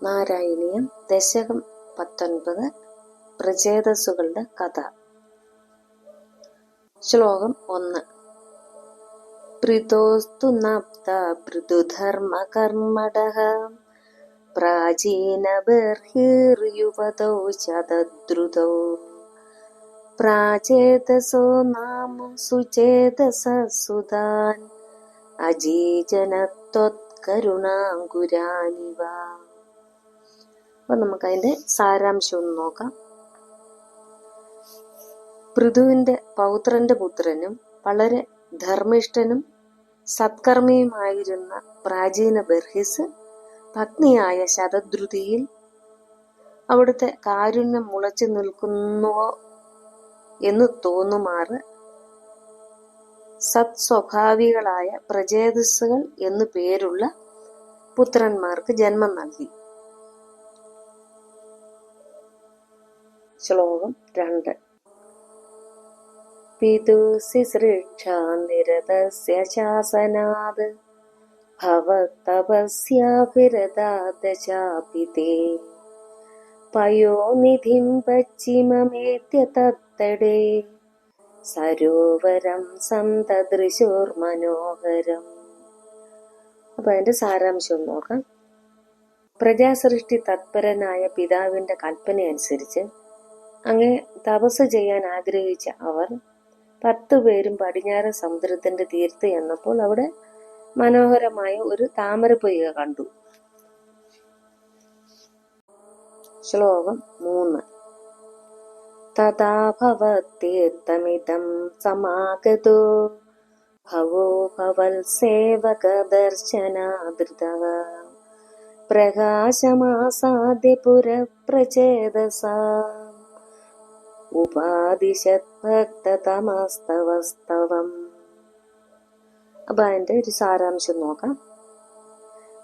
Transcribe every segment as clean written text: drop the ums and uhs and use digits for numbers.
നാരായണീയം ദശകം 19 പ്രചേതസ്സുകളുടെ കഥ. ശ്ലോകം 1. പ്രീതോസ്തു നപ്ത പൃഥുധർമ്മകർമ്മടഃ പ്രാചീനബർഹിർയുവതോ ശതദ്രുതോ പ്രാചേതസോ നാമ സുചേതസസുതാൻ അജീജനത്വത്കരുണാങ്കുരാനിവ. അപ്പൊ നമുക്കതിന്റെ സാരാംശം ഒന്ന് നോക്കാം. പൃഥുവിന്റെ പൗത്രന്റെ പുത്രനും വളരെ ധർമ്മിഷ്ഠനും സത്കർമ്മിയുമായിരുന്ന പ്രാചീന ബർഹിസ് പത്നിയായ ശതദ്രുതിയിൽ അവിടുത്തെ കാരുണ്യം മുളച്ചു നിൽക്കുന്നുവോ എന്ന് തോന്നുമാറ് സത്സ്വഭാവികളായ പ്രചേതസ്സുകൾ എന്നു പേരുള്ള പുത്രന്മാർക്ക് ജന്മം നൽകി. ശ്ലോകം 2. പിതുശുശ്രൂഷാനിരതസ്യ ശാസനാത് ഭവതപസ്യാഭിരതാദശാപിതേ പയോനിധിം പശ്ചിമമേത്യ തത്തടേ സരോവരം സന്തദൃശോർമനോഹരം. അപ്പൊ അതിന്റെ സാരാംശം നോക്കാം. പ്രജാസൃഷ്ടി തത്പരനായ പിതാവിന്റെ കൽപ്പനയനുസരിച്ച് അങ്ങേ തപസ് ചെയ്യാൻ ആഗ്രഹിച്ച അവർ 10 പേരും പടിഞ്ഞാറ് സമുദ്രത്തിന്റെ തീരത്ത് എന്നപ്പോൾ അവിടെ മനോഹരമായ ഒരു താമരപ്പൊയ്ക കണ്ടു. ശ്ലോകം 3. തഥാ ഭവതീർത്ഥമിദം സമാഗതോ ഭവോ ഭവത്സേവകദർശനാദൃതഃ പ്രകാശമാസാദ്യ പുരപ്രചേതസാ ഉപാദിശത് ഭക്തതമസ്തവസ്തവം. അപ്പൊ അതിന്റെ ഒരു സാരാംശം നോക്കാം.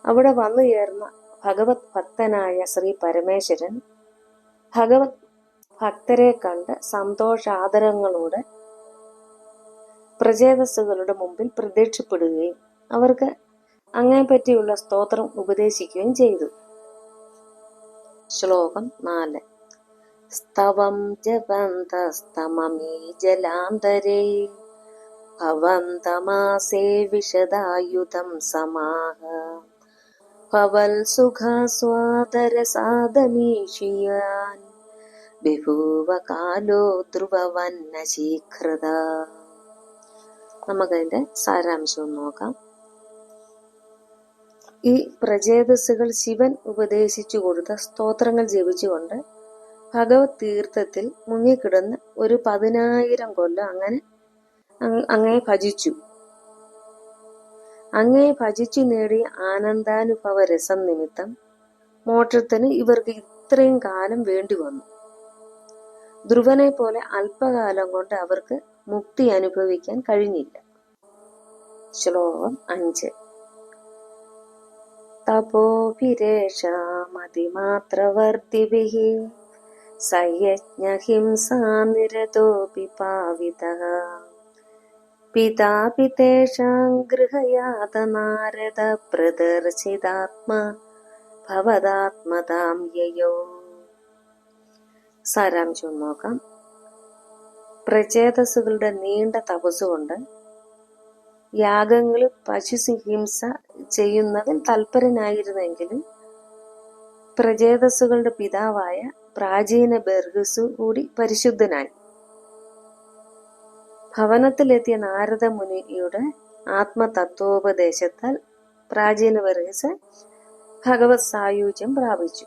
അവിടെ വന്നു ചേർന്ന ഭഗവത് ഭക്തനായ ശ്രീ പരമേശ്വരൻ ഭഗവത് ഭക്തരെ കണ്ട് സന്തോഷാദരങ്ങളോടെ പ്രചേതസ്സുകളുടെ മുമ്പിൽ പ്രത്യക്ഷപ്പെടുകയും അവർക്ക് അങ്ങനെ പറ്റിയുള്ള സ്തോത്രം ഉപദേശിക്കുകയും ചെയ്തു. ശ്ലോകം 4. സ്തവം ജപന്തസ്തമമീ ജലാന്തരേ ഭവന്തമാസേ വിശദായുധം സമാഹ ഭവൽ സുഖാസ്വാദരസാദമീഷിയാൻ ബഭൂവ കാലോ ധ്രുവവന്നശീഘ്രത. നമുക്കതിന്റെ സാരാംശം നോക്കാം. ഈ പ്രചേതസ്സുകൾ ശിവൻ ഉപദേശിച്ചു കൊടുത്ത സ്തോത്രങ്ങൾ ജപിച്ചുകൊണ്ട് ഭഗവത് തീർത്ഥത്തിൽ മുങ്ങിക്കിടന്ന് ഒരു 10,000 കൊല്ലം അങ്ങേ ഭജിച്ചു. അങ്ങേ ഭജിച്ചു നേടിയ ആനന്ദാനുഭവ രസം നിമിത്തം മോക്ഷത്തിന് ഇവർക്ക് ഇത്രയും കാലം വേണ്ടി വന്നു. ധ്രുവനെ പോലെ അല്പകാലം കൊണ്ട് അവർക്ക് മുക്തി അനുഭവിക്കാൻ കഴിഞ്ഞില്ല. ശ്ലോകം 5. തപോഭിരേഷാമതിമാത്രവർത്തിഭിഃ സയജ്ഞഹിംസാനിരതോപി പാവിതഃ പിതാപി തേഷാം ഗൃഹയാത നാരദ പ്രദർശിതാത്മ ഭവതാത്മതാം യയോ. സാരാംശം നോക്കാം. പ്രചേതസ്സുകളുടെ നീണ്ട തപസ്സുകൊണ്ട് യാഗങ്ങളിൽ പശുഹിംസ ചെയ്യുന്നതിൽ തൽപരനായിരുന്നെങ്കിലും പ്രചേതസ്സുകളുടെ പിതാവായ പ്രാചീന ബർഹിസു കൂടി പരിശുദ്ധനായി. ഭവനത്തിലെത്തിയ നാരദ മുനിയുടെ ആത്മതത്വോപദേശത്താൽ പ്രാചീന ബർഹിസ് ഭഗവത് സായുജ്യം പ്രാപിച്ചു.